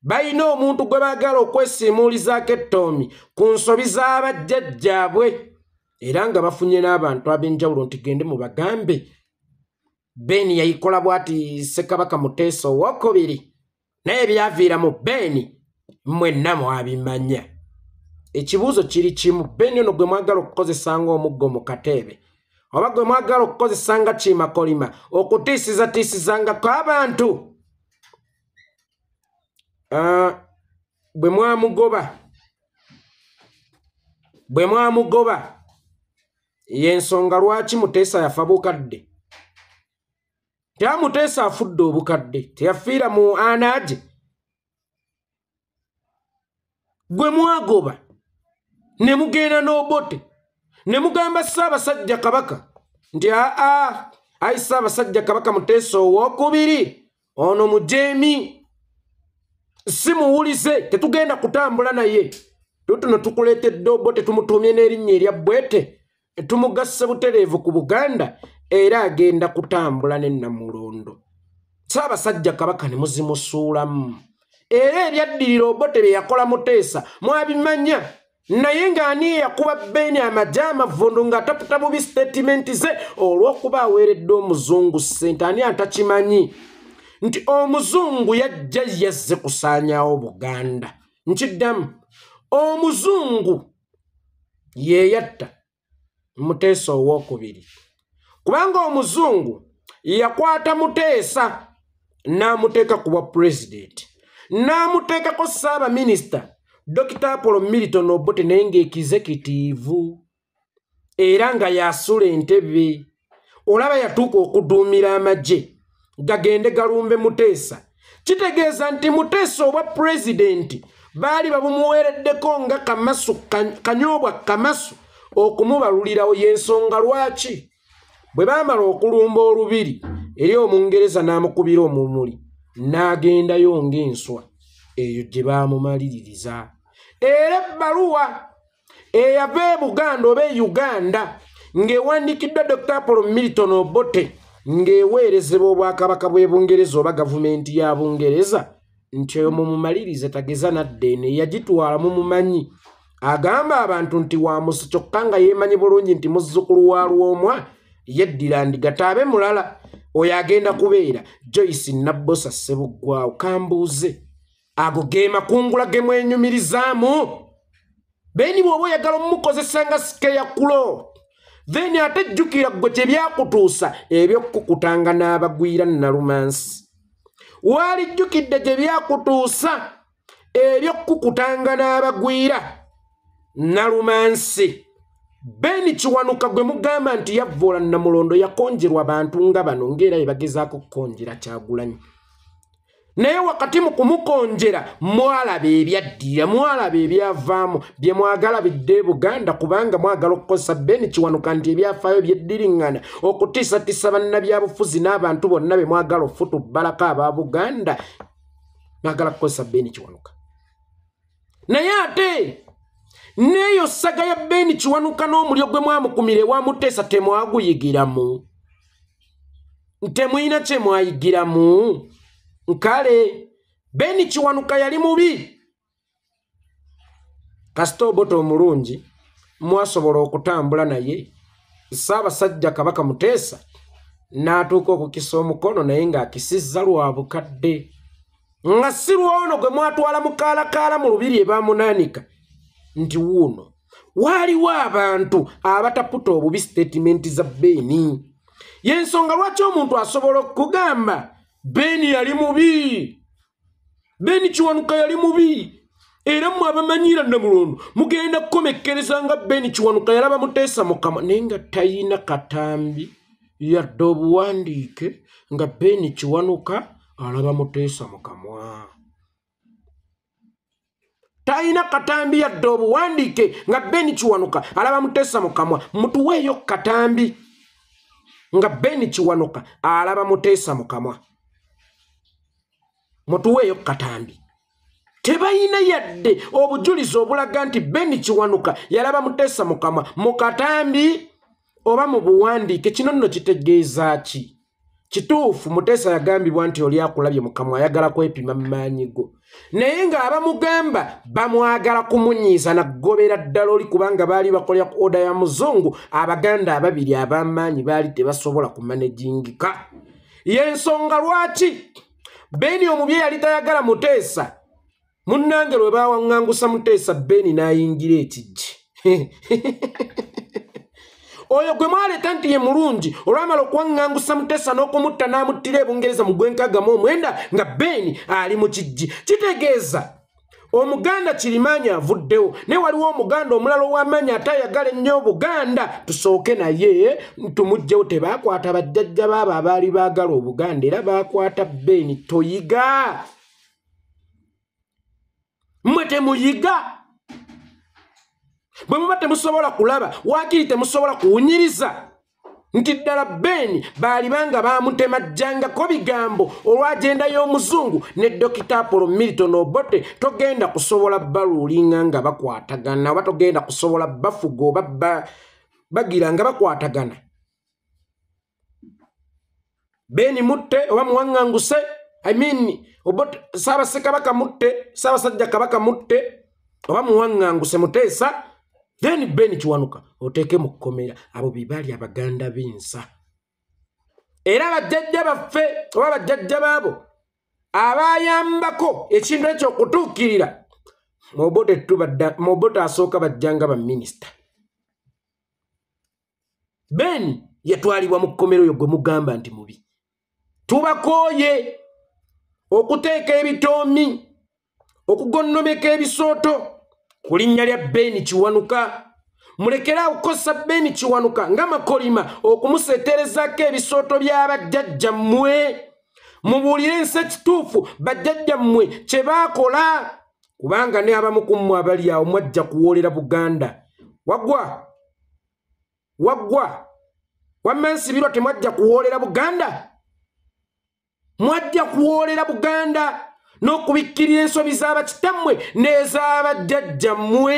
bayina omuntu gwe baagala okwesiimuulizaako ettoomi ku nsobi z'abajjajjaabwe era nga bafunye n'abantu ab'enjawulo nti gende mu bagambe Ben yayikola bw'ati Ssekabaka Muteesa owookubiri naye byaviira mu Ben mwenna mwabimanya. Ekibuuzo kiri kimu, Ben ono gwe mwagala okukozesa ng'omuggo mu kateebe oba gwe mwagala okukozesa nga kiimakolima okutiisizatiisizangako abantu? Bwe mwamugoba y'ensonga lwaki Muteesa yafa bukadde. Tya Muteesa afudde obukadde, teyafiira mu anaaje. Gwe mwagoba ne mugenda n'obote ne mugamba Ssaabasajja Kabaka nti ayi Ssaabasajja Kabaka Muteesa owookubiri ono mujeemi simuwulize, tetugenda kutambula naye. Tuno tukuleetedde obote tumutuumye n'erinnya erya Bwete tumugasse butereevu ku Buganda era agenda kutambula ne Namulondo. Ssaabasajja Kabaka ne muzimusuulamu era ebyaddirira obote bye yakola Muteesa mwabimanya, naye ng'ani yakuba Ben amagye amavundu ng'ataputa bubi statementi ze olw'okuba aweeredde omuzungu ssente. Ani atakimanyi nti omuzungu yajja yazze kusaanyaawo Buganda? Nkiddamu, omuzungu ye yatta Muteesa owookubiri, kubanga omuzungu yakwata Muteesa n'amuteeka ku bwa pulezidenti n'amuteekako Ssaabaminisita Dr. Apollo Milton Obote naye ng'ekizekitiivu era nga yasula entebe. Olaba yatuuka okuduumira amagye gagende galumbe Muteesa. Kitegeeza nti Muteesa obwa pulezidenti baali babumuweereddeko nga kamasu kanyoobwa kamasu okumubalulirawo. Y'ensonga lwaki bwe baamala okulumba olubiri eri Omungereza n'amukubira omumuli n'agendayo ng'enswa eyo gye baamumaliririza. Era ebbaluwa eyava e Buganda oba e Uganda ng'ewandiikiddwa Dr. Apollo Milton Obote ng'eweerezebwa Obwakabaka bw'e Bungereza oba gavumenti ya Bungereza nti eyo mumumalirize tageza nadde eno yagitwala mumumanyi. Agamba abantu nti wa musu kyokka nga yeemanyi bulungi nti muzzukulu wa Lwomwa yeddira ndigataabe mulala oyo agenda kubeera Joyce Nabbosa Ssebuggwawo. Kambuuze ago ge makungula ge mwenyumirizaamu? Ben bw'oba oyagala omukozesa nga sikeya kulo then ate jjukira ggwe kye byakutuusa ebyokukutanga n'abagwira Nalumansi. Waali jjukidde gye byakutuusa ebyokukutanga n'abagwira Nalumansi. Ben Kiwanuka gwe mugamba nti yavvoola Namulondo yakonjerwa abantu nga bano ng'era bye bagezaako kukonjera Kyagulanyi. Naye wakati mu kumukonjera mwalaba ebyaddira, mwalaba ebyavaamu bye mwagala bidde Buganda kubanga mwagala okukozesa Ben Kiwanuka nti ebyafaayo byeddiringana okutiisatiisa bannabyabufuzi n'abantu bonna be mwagala ofuta bbalako aba Buganda. Mwagala kukozesa Ben Kiwanuka. Naye ate neyo saga ya Ben Kiwanuka n'omulyo gwe mwamukumire wa Muteesa temwaguyigiramu, temuyina kye mwayigiramu. Nkale Ben Kiwanuka yali mubi. Kasita Obote omulungi mwasobola okutambula naye. Ssaabasajja Kabaka Muteesa n'atuuka okukisa omukono naye ng'akisizza lwa bukadde nga si lwono gwe mwatwala mukaalakaala mu lubiri ebaamunaanika nti wuuno waaliwo abantu abataputa obubi statementi za Ben. Y'ensonga lwaki omuntu asobola okugamba Ben yali mubi, Ben Kiwanuka yali mubi, era mmwe abamanyira Namulondo mugenda kukomekkereza nga Ben Kiwanuka yalaba Muteesa mu kamwa naye nga tayina katambi yadde obuwandiike nga Ben Kiwanuka alaba Muteesa mu kamwa. Tayina katambi yadde obuwandiike nga Ben Kiwanuka alaba Muteesa mu kamwa. Mutuweeyo katambi nga Ben Kiwanuka alaba Muteesa mu kamwa. Mutuweeyo katambi. Tebayina yadde obujulizi obulaga nti Ben Kiwanuka yalaba Muteesa mu kamwa mu katambi oba mu buwandiike. Kino nno kitegeeza ki? Kituufu Muteesa yagambibwa nti oli akulabye mu kamwa ayagala kwepima mu maanyi go. naye ng'abamugamba bamwagala kumunyiiza naggobera ddala oli kubanga baali bakolera ku oda ya muzungu abaganda ababiri ab'amaanyi baali tebasobola kumanejingika y'ensonga lwaki Beni omubye yali tayagala Muteesa munnange lwe bawaŋŋangusa Muteesa Beni n'ayingira ekijji oyo gwe mwaleeta nti ye mulungi olwamala okuwaŋŋangusa Muteesa n'okumutta n'amuttira ebungereza mu gwenkagamu omwenda nga Beni ali mu kijji kitegeeza omuganda Kirimaanyi avuddewo ne waliwo omuganda omulala ow'amaanyi atayagala ennyo Obuganda tusooke naye tumugjewo tebaakwata bajjajja baabo abaali baagala Obuganda era baakwata Beni toyiga mmwe temuyiga bwe muba temusobola kulaba waakiri temusobola kuwunyiriza nti ddala Beni baali banga bamutemajjangako bigambo olw'agenda y'omuzungu ne Dr. Apollo Milton Obote togenda kusobola baluulinga nga bakwatagana oba togenda kusobola bafuga oba bagira nga bakwatagana Beni mutte oba muwaŋŋanguse Obote Ssaabassekabaka mutte Ssaabasajja Kabaka mutte oba muwaŋŋanguse Muteesa then Beni Kiwanuka oteeke mu kkomera abo bibali abaganda b'ensa era bajjajja baffe oba bajjajja baabo abayambako ekintu ekyo okutuukirira Obote asooka bajjanga baminisita Beni yatwalibwa mu kkomera oyo gwe mugamba nti mubi tubakooye okuteeka ebitoomi okugonnomeka ebisooto ku linnya lya Beni Kiwanuka mulekera okukosa Beni Kiwanuka nga makolima okumuseeterezaako ebisooto by'abajjajja mmwe mubuulire ensi ekituufu bajjajja mmwe kye baakola kubanga ne abamu ku mmwe abali awo mwajja kuwoolera Buganda waggwa wammansibirwa temwajja kuwoolera Buganda mwajja kuwoolera Buganda n'okubikkirira ensobi z'abakitammwe n'ez'abajjajjammwe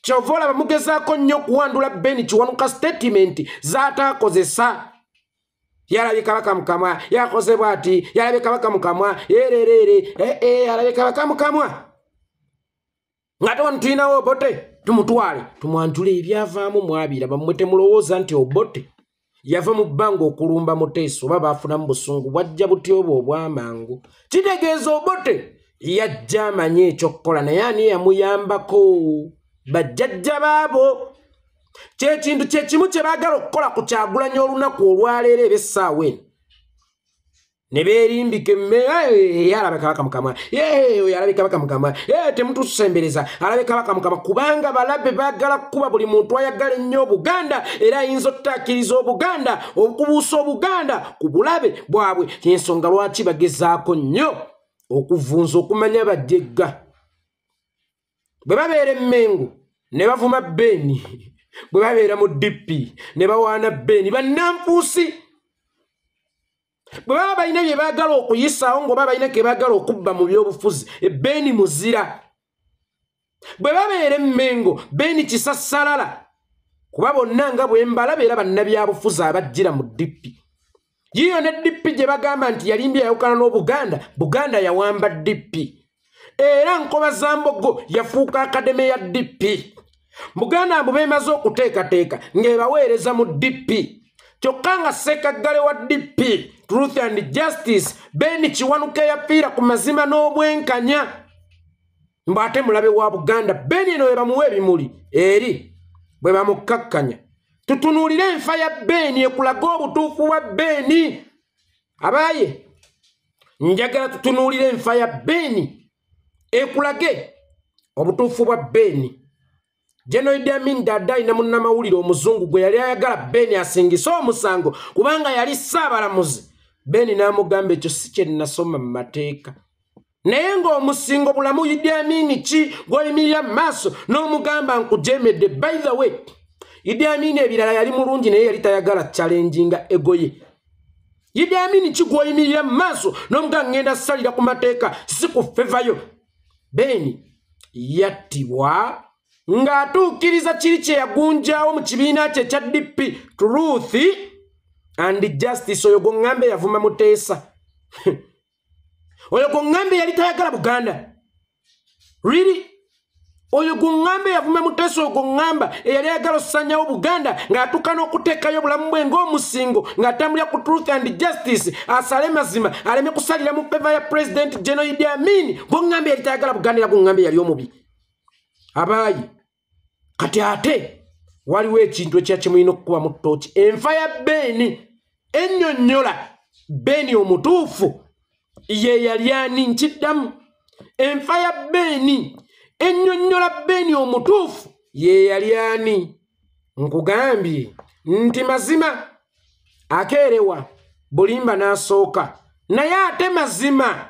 kyova olaba mugezaako nnyo okuwandula Beni Kiwanuka statement z'ataakozesa yalabye Kabaka mukamwa yakoze bw'ati yalabye Kabaka mukamwa yereerere yalabye Kabaka mukamwa ng'ate wano tulinawo Obote tumutwale tumwanjule ebyavaamu mwabira bammwe temulowooza nti Obote yava mu bbanga okulumba Muteesa oba baafunamu busungu bwajja buti obwo obwamangu kitegeeza Obote yajja amanye ekyokukola naye ani yamuyambako bajjajja baabo kyekintu kyekimu kye baagala okukola ku Kyagulanyi olunaku olwaleero eb'essaawa eno ne beerimbika yalabe Kabaka mukamwa yalabe Kabaka mukamwa temutusembereza alabe Kabaka mukamwa kubanga balabe baagala kukuba buli muntu ayagala ennyo Obuganda era ayinza ottakkiriza Obuganda okubuusa Obuganda ku bulabe bwabwe kyensonga lwaki bagezaako nnyo okuvunza okumanya bajjegga bwe babeera Emmengo ne bavuma Beni bwe babeera mu DP ne bawaana Beni bannanfuusi bwe baba balina bye baagala okuyisaawo ng'oba balina ke baagala okubba mu byobufuzi Beni muzira bwe babeera Emmengo Beni kisassalala kuba bonna nga bwe mbalaba era bannabyabufuzi abajjira mu DP yiyo ne DP gye bagamba nti yalimbye yayawukana n'Obuganda Buganda yawamba DP era Nkoba Zambogo yafuuka akademe ya DP Buganda mbu beemaze okuteekateeka ng'ebaweereza mu DP kyokka nga Ssekagale wa DP Truth and Justice Beni Kiwanuka yafiira ku mazima n'obwenkanya mbu ate mulabe wa Buganda Beni eno bamuwa ebimuli eri bwe bamukkakkanya tutunuulire enfa ya Beni ekulaga obutuufu bwa Beni abaaye njagala tutunuulire enfa ya Beni ekulage obutuufu bwa Beni General Idi Amin Dada ina munnamawulire omuzungu gwe yali ayagala Beni asingise omusango kubanga yali Ssaabalamuzi Beni n'amugamba ekyo si kye nasoma mu mateeka naye ng'omusingo bulamu Idi Amin ki gw'oyimirira mu maaso n'omugamba nkujemedde by the way Idi Amin ebirala yali mulungi naye yali tayagala challenginga egoye Idi Amin ki gw'oyimirira mu maaso n'omugamba ngenda salira ku mateeka si ku fevayo Beni yattibwa ng'atuukiriza kiri kye yagunjaawo mu kibiina kye ekya DP Truth and Justice oyo gwe ŋŋambe yavuma Muteesa oyo gongambe yali tayagala Buganda really oyo gongambe yavuma Muteesa gongamba eyali ayagala osanyawo Buganda ng'atukana okuteekayo obulamu bwe ng'omusingo ng'atambulira ku truth and justice asale mazima aleme kusalira mu feva ya President General Idi Amin gongambe yali tayagala Buganda era gongambe yali omubi abaayi kati ate waliwo ekintu ekyakimulina okukuba mu ttooki enfa ya Beeni ennyonnyola Beeni omutuufu ye yali ani nkiddamu enfa ya Beeni ennyonnyola Beeni omutuufu ye yali ani nkugambye nti mazima akeerewa Bulimba n'asooka naye ate mazima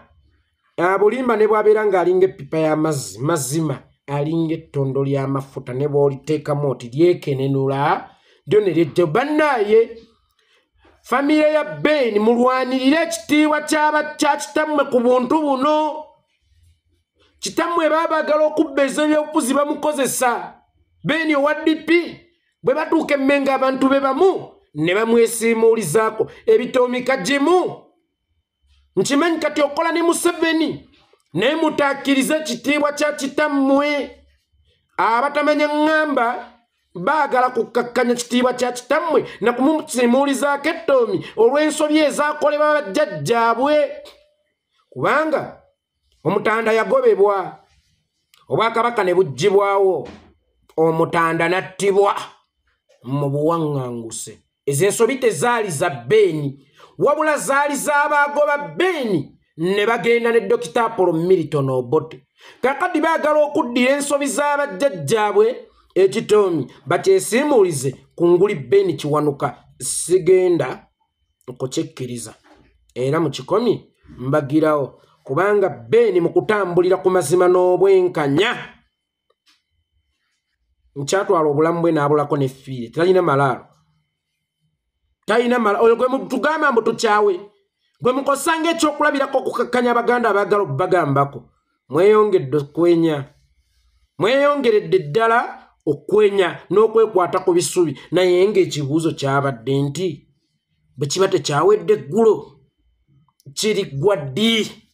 Bulimba ne bw'abeera ng'alinga eppipa y'amazzi mazima alinga ettondo ly'amafuta ne bw'oliteekamu oti lyekenenula lyo ne lyejja bannaye famire ya Beeni mulwanirire ekitiibwa kya kitammwe ku buntu buno kitammwe baabagala okubbeeza ebyobufuzi bamukozesa Beeni owa DP bwe batuuka emmenga abantu be bamu ne bamwesiimuulizaako ebitoomika gimu nkimanyi kati okola ne Museveni naye mutakkiriza ekitiibwa kya kitammwe abatamanya ŋŋamba baagala kukkakkanya kitiibwa kya kitammwe na kumumusiimuulizaako ettoomi olw'ensobi ezaakolebwa bajjajjaabwe kubanga Omutanda yagobebwa Obwakabaka ne buggyibwawo Omutanda nattibwa mu buwaŋŋanguse ez'ensobi tezaali za Beeni wabula zaali z'abaagoba Beeni ne bagenda ne Dr. Apollo Milton Obote kakati baagala okuddira ensobi z'abajjajjaabwe ekitoomi bakyesiimuulize ku nguli Beeni Kiwanuka sigenda okukyekkiriza era mu kikomi mbagirawo kubanga Beeni mu kutambulira ku mazima n'obwenkanya nkyatwala obulamu bwe n'abulako n'effiire talina malaalo oyo gwe tugamba mbu tukyawe gwe mukosanga ekyokulabirako okukakkanya Abaganda abaagala okubagambako mweyongeredde ddala okwenya n'okwekwata ku bisubi naye ng'ekibuuzo kyabadde nti bwe kiba tekyawedde eggulo kiriggwa ddi